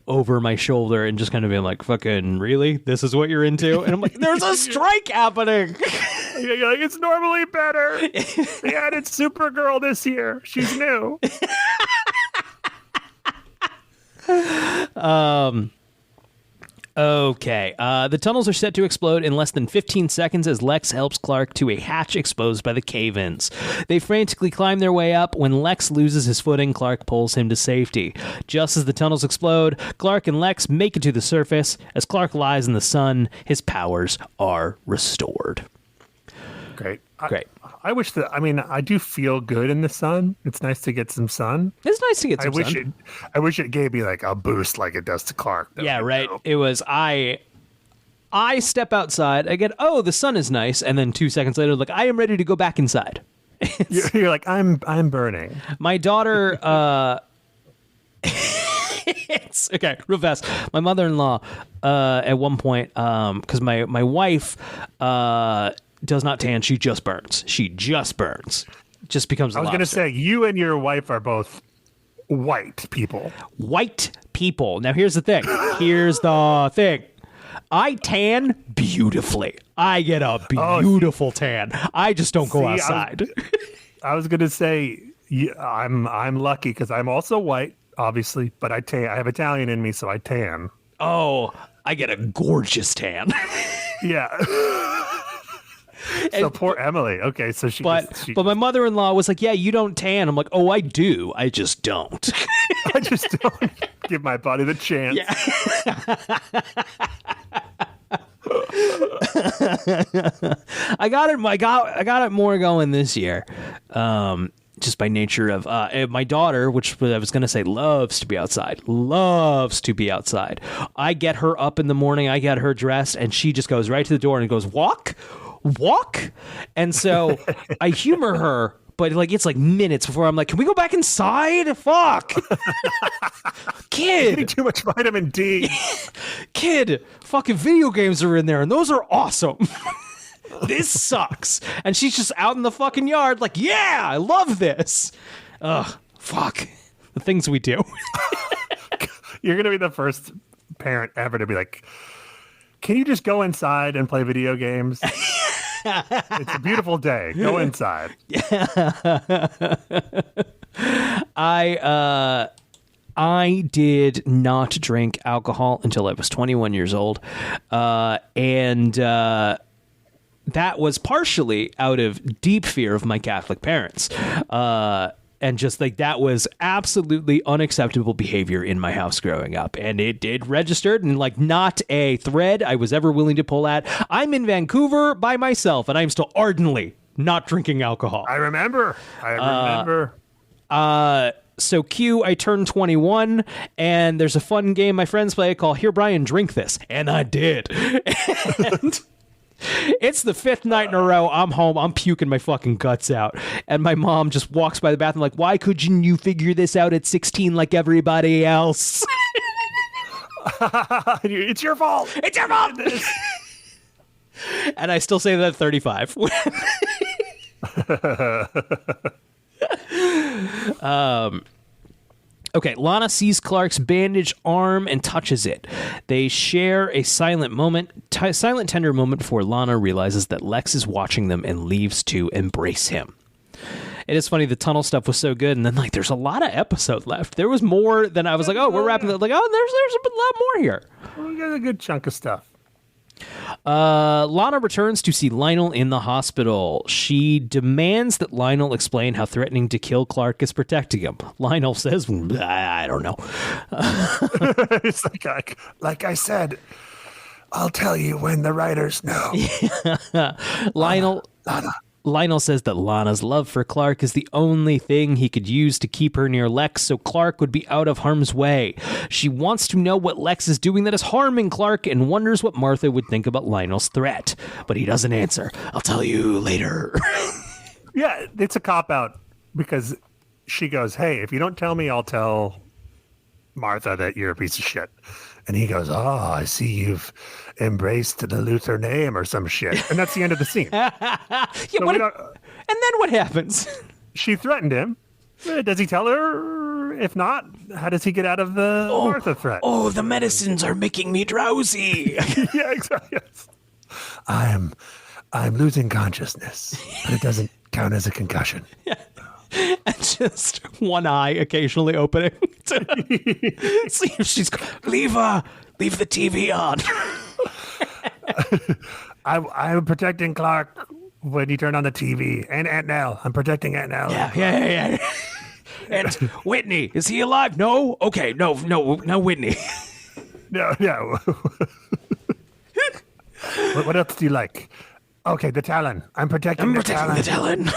over my shoulder and just kind of being like, fucking really? This is what you're into? And I'm like, there's a strike happening. You're like, it's normally better. They added Supergirl this year. She's new. Okay. The tunnels are set to explode in less than 15 seconds as Lex helps Clark to a hatch exposed by the cave-ins. They frantically climb their way up. When Lex loses his footing, Clark pulls him to safety. Just as the tunnels explode, Clark and Lex make it to the surface. As Clark lies in the sun, his powers are restored. Great. I wish I do feel good in the sun. It's nice to get some sun. It's nice to get some sun. I wish it gave me like a boost like it does to Clark. Yeah, right. It was, I step outside, I get, the sun is nice. And then 2 seconds later, like, I am ready to go back inside. You're like, I'm burning. My daughter, it's okay, real fast. My mother-in-law, at one point, because my wife, does not tan. She just burns. Just becomes a I was going to say, you and your wife are both white people. Now, here's the thing. I tan beautifully. I get a beautiful tan. I just don't go outside. I was going to say, I'm lucky because I'm also white, obviously, but I tan. I have Italian in me, so I tan. Oh, I get a gorgeous tan. Yeah. So poor Emily. Okay, so but my mother-in-law was like, "Yeah, you don't tan." I'm like, "Oh, I do. I just don't." I just don't give my body the chance. I got it more going this year. Just by nature of my daughter, which I was going to say loves to be outside. I get her up in the morning, I get her dressed, and she just goes right to the door and goes, walk. And so I humor her, but like it's like minutes before I'm like, can we go back inside? Fuck. Kid. Too much vitamin D. Kid, fucking video games are in there, and those are awesome. This sucks. And she's just out in the fucking yard like, yeah, I love this. Ugh, fuck. The things we do. You're going to be the first parent ever to be like, can you just go inside and play video games? It's a beautiful day. Go inside. I did not drink alcohol until I was 21 years old. That was partially out of deep fear of my Catholic parents. And just like that was absolutely unacceptable behavior in my house growing up. And it did registered and like not a thread I was ever willing to pull at. I'm in Vancouver by myself and I'm still ardently not drinking alcohol. I remember. So Q, I turned 21 and there's a fun game my friends play called Here Brian Drink This. And I did. And it's the 5th night in a row. I'm home. I'm puking my fucking guts out. And my mom just walks by the bathroom like, why couldn't you figure this out at 16 like everybody else? It's your fault. It's your fault. And I still say that at 35. Okay, Lana sees Clark's bandaged arm and touches it. They share a silent tender moment before Lana realizes that Lex is watching them and leaves to embrace him. It is funny, the tunnel stuff was so good, and then like there's a lot of episode left. There was more than I was like, oh, we're wrapping it. Like, oh, there's a lot more here. We got a good chunk of stuff. Lana returns to see Lionel in the hospital. She demands that Lionel explain how threatening to kill Clark is protecting him. Lionel says, I don't know. It's like I said, I'll tell you when the writers know. Lionel says that Lana's love for Clark is the only thing he could use to keep her near Lex so Clark would be out of harm's way. She wants to know what Lex is doing that is harming Clark and wonders what Martha would think about Lionel's threat. But he doesn't answer. I'll tell you later. Yeah, it's a cop-out because she goes, hey, if you don't tell me, I'll tell Martha that you're a piece of shit. And he goes, oh, I see you've embraced the Luther name or some shit. And that's the end of the scene. And then what happens? She threatened him. Does he tell her? If not, how does he get out of the Martha threat? Oh, the medicines are making me drowsy. Yeah, exactly. Yes. I'm losing consciousness, but it doesn't count as a concussion. Yeah. And just one eye occasionally opening to see if she's leave the TV on. I'm protecting Clark when you turn on the TV, and Aunt Nell. I'm protecting Aunt Nell. Yeah. And Whitney, is he alive? No. Okay, no, Whitney. No. What else do you like? Okay, the Talon. I'm protecting the Talon.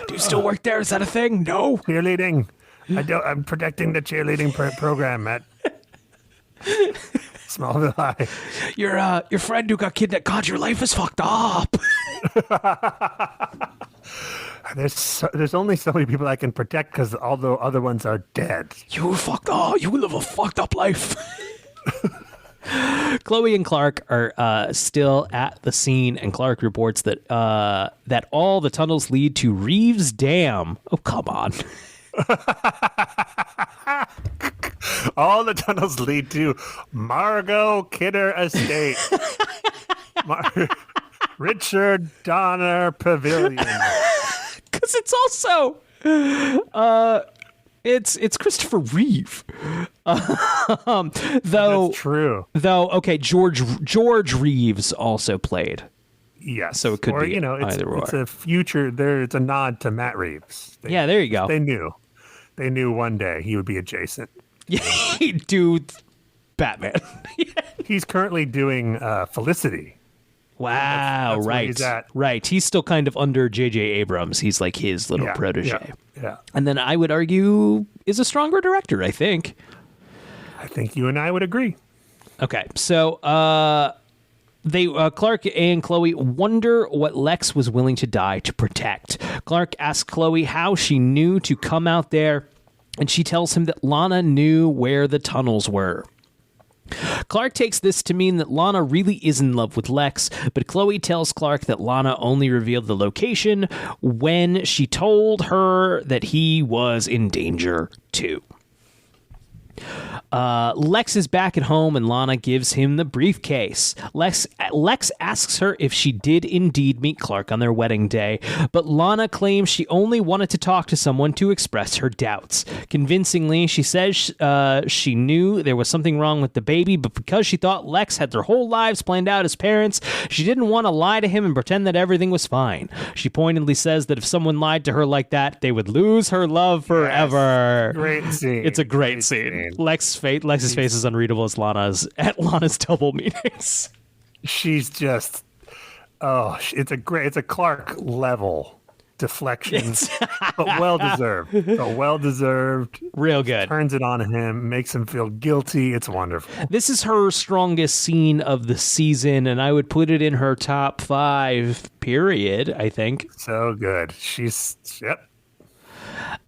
Do you still work there? Is that a thing? No. Cheerleading. I'm protecting the cheerleading program at Smallville High. Your friend who got kidnapped. God, your life is fucked up. There's only so many people I can protect because all the other ones are dead. You fucked up. You live a fucked up life. Chloe and Clark are still at the scene, and Clark reports that that all the tunnels lead to Reeves Dam. Oh, come on. All the tunnels lead to Margot Kidder Estate. Richard Donner Pavilion. Because it's also it's Christopher Reeve. Though That's true. Though okay, George Reeves also played. Yes. So it could be either or. It's a future. It's a nod to Matt Reeves. Yeah, there you go. They knew one day he would be adjacent. Yeah, he'd do Batman. He's currently doing Felicity. Wow, That's where right. he's at. Right. He's still kind of under J.J. Abrams. He's like his little protege. Yeah. And then I would argue is a stronger director, I think. I think you and I would agree. Okay. So they Clark and Chloe wonder what Lex was willing to die to protect. Clark asks Chloe how she knew to come out there, and she tells him that Lana knew where the tunnels were. Clark takes this to mean that Lana really is in love with Lex, but Chloe tells Clark that Lana only revealed the location when she told her that he was in danger too. Lex is back at home and Lana gives him the briefcase. Lex asks her if she did indeed meet Clark on their wedding day, but Lana claims she only wanted to talk to someone to express her doubts. Convincingly, she says she knew there was something wrong with the baby, but because she thought Lex had their whole lives planned out as parents, she didn't want to lie to him and pretend that everything was fine. She pointedly says that if someone lied to her like that, they would lose her love forever. Yes. Great scene. It's a great scene. Lex's face is unreadable as Lana's at Lana's double meetings. She's just it's a Clark level deflection, but well deserved. Real good. Turns it on him, makes him feel guilty. It's wonderful. This is her strongest scene of the season, and I would put it in her top 5. Period. I think. So good. Yep.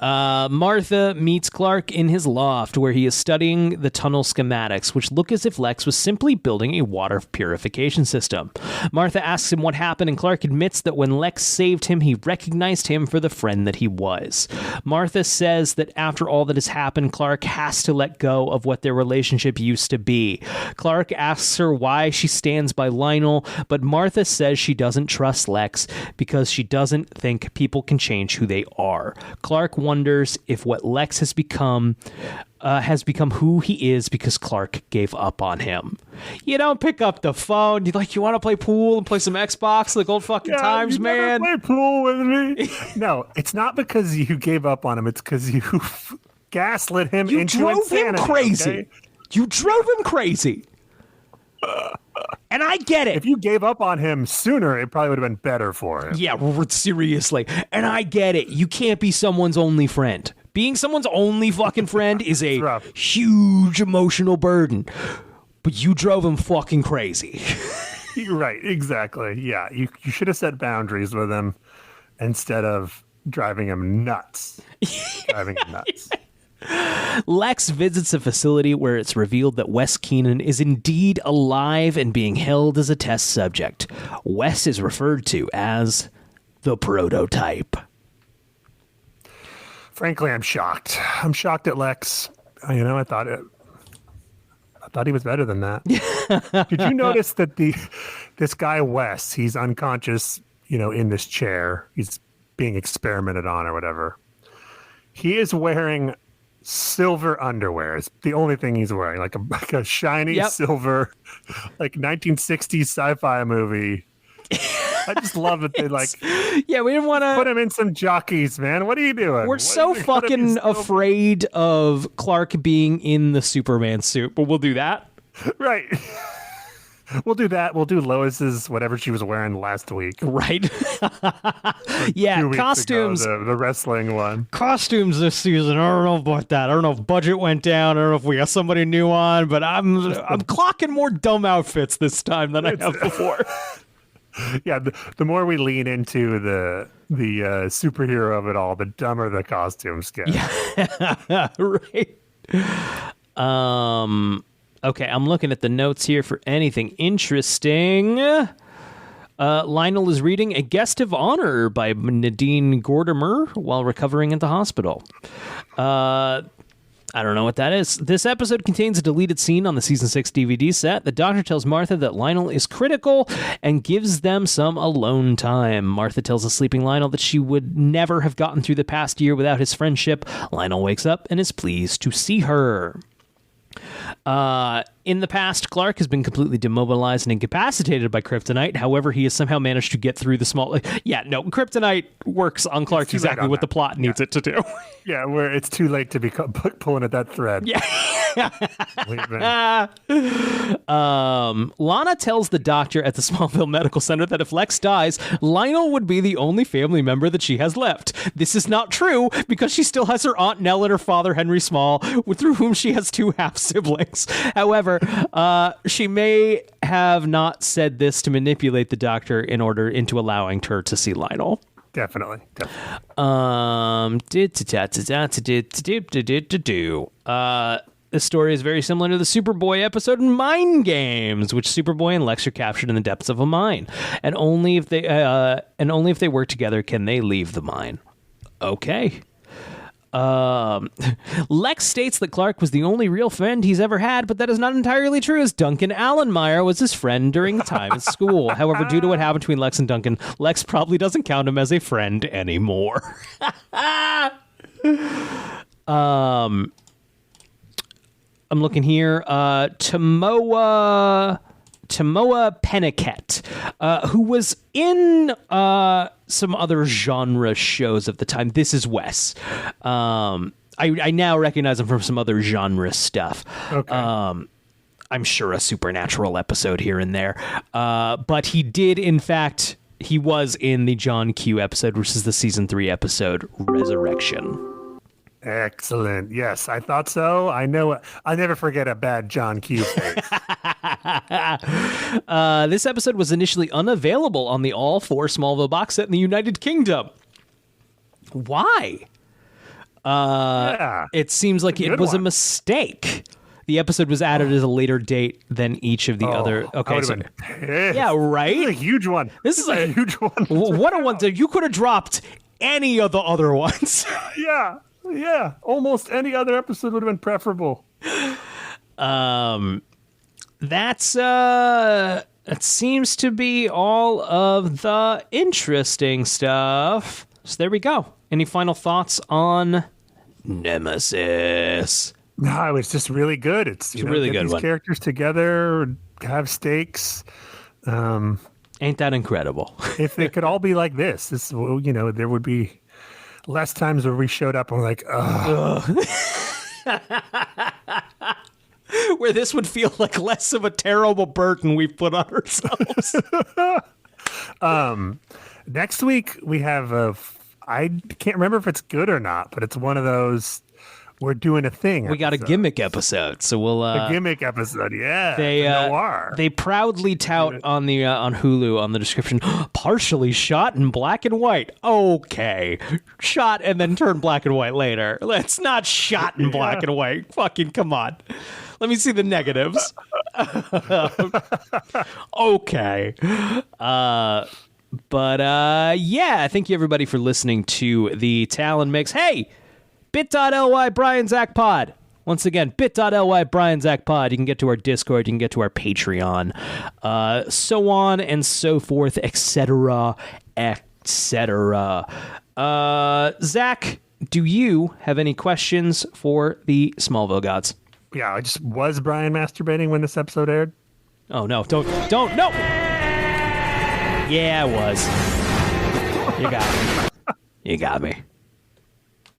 Martha meets Clark in his loft where he is studying the tunnel schematics, which look as if Lex was simply building a water purification system. Martha asks him what happened, and Clark admits that when Lex saved him, he recognized him for the friend that he was. Martha says that after all that has happened, Clark has to let go of what their relationship used to be. Clark asks her why she stands by Lionel, but Martha says she doesn't trust Lex because she doesn't think people can change who they are. Clark wonders if what Lex has become who he is because Clark gave up on him. You don't pick up the phone. You want to play pool and play some Xbox like old fucking times, you man. Never play pool with me. No, it's not because you gave up on him. It's because you gaslit him You into drove insanity. him crazy. Okay? You drove him crazy. And I get it. If you gave up on him sooner, it probably would have been better for him. Yeah, seriously. And I get it. You can't be someone's only friend. Being someone's only fucking friend is a huge emotional burden. But you drove him fucking crazy. You're right. Exactly. Yeah. You should have set boundaries with him instead of driving him nuts. Lex visits a facility where it's revealed that Wes Keenan is indeed alive and being held as a test subject. Wes is referred to as the prototype. Frankly, I'm shocked. I'm shocked at Lex. I thought he was better than that. Did you notice that this guy Wes, he's unconscious, in this chair. He's being experimented on or whatever. He is wearing silver underwear. It's the only thing he's wearing, like a shiny silver, like 1960s sci-fi movie. I just love that they we didn't want to put him in some jockeys, man. What are you doing? We're so fucking afraid of Clark being in the Superman suit, but we'll do that. Right. We'll do that. We'll do Lois's whatever she was wearing last week. Right. Yeah, 2 weeks costumes. ago, the wrestling one. Costumes this season. I don't know about that. I don't know if budget went down. I don't know if we got somebody new on, but I'm clocking more dumb outfits this time than I have before. Yeah, the more we lean into the superhero of it all, the dumber the costumes get. Yeah. Right. Okay, I'm looking at the notes here for anything interesting. Lionel is reading A Guest of Honor by Nadine Gordimer while recovering at the hospital. I don't know what that is. This episode contains a deleted scene on the Season 6 DVD set. The doctor tells Martha that Lionel is critical and gives them some alone time. Martha tells the sleeping Lionel that she would never have gotten through the past year without his friendship. Lionel wakes up and is pleased to see her. In the past, Clark has been completely demobilized and incapacitated by kryptonite. However, he has somehow managed to get through the small... kryptonite works on Clark exactly what the plot needs it to do. Yeah, where it's too late to be pulling at that thread. Yeah, We've been- Lana tells the doctor at the Smallville Medical Center that if Lex dies, Lionel would be the only family member that she has left. This is not true because she still has her Aunt Nell and her father Henry Small, through whom she has 2 half-siblings. However, she may have not said this to manipulate the doctor into allowing her to see Lionel. Definitely. This story is very similar to the Superboy episode Mind Games, which Superboy and Lex are captured in the depths of a mine, and only if they work together can they leave the mine. Okay. Lex states that Clark was the only real friend he's ever had, but that is not entirely true, as Duncan Allenmeyer was his friend during the time at school. However, due to what happened between Lex and Duncan, Lex probably doesn't count him as a friend anymore. I'm looking here. Tamoa Penniket, who was in some other genre shows of the time. This is Wes. I now recognize him from some other genre stuff. Okay. I'm sure a Supernatural episode here and there. But he did, in fact, he was in the John Q episode, which is the season 3 episode, Resurrection. Excellent. Yes, I thought so. I know. I never forget a bad John Q face. This episode was initially unavailable on the All 4 Smallville box set in the United Kingdom. Why? Yeah. It seems like it was a mistake. The episode was added as a later date than each of the other. Okay, so yeah, right. This is a huge one. This is a huge one. What a one! You could have dropped any of the other ones. Yeah. Almost any other episode would have been preferable. That's that seems to be all of the interesting stuff. So there we go. Any final thoughts on Nemesis? No, it's just really good. It's a really good these one. Characters together, have stakes. Ain't that incredible? If they could all be like this, there would be less times where we showed up and we're like, ugh. Where this would feel like less of a terrible burden we put on ourselves. Next week we have I can't remember if it's good or not, but it's one of those we're doing a thing. We got a gimmick episode, so we'll a gimmick episode. Yeah, they proudly tout on the on Hulu on the description, partially shot in black and white. Okay, shot and then turn black and white later. Let's not shot in black and white. Fucking come on. Let me see the negatives. Okay. Yeah, thank you everybody for listening to the Talon Mix. Hey, bit.ly Brian Zach Pod. Once again, bit.ly Brian Zach Pod. You can get to our Discord, you can get to our Patreon, so on and so forth, etc., etc. Zach, do you have any questions for the Smallville gods? Yeah, was Brian masturbating when this episode aired? Oh no, don't, no! Yeah, it was. You got me. You got me.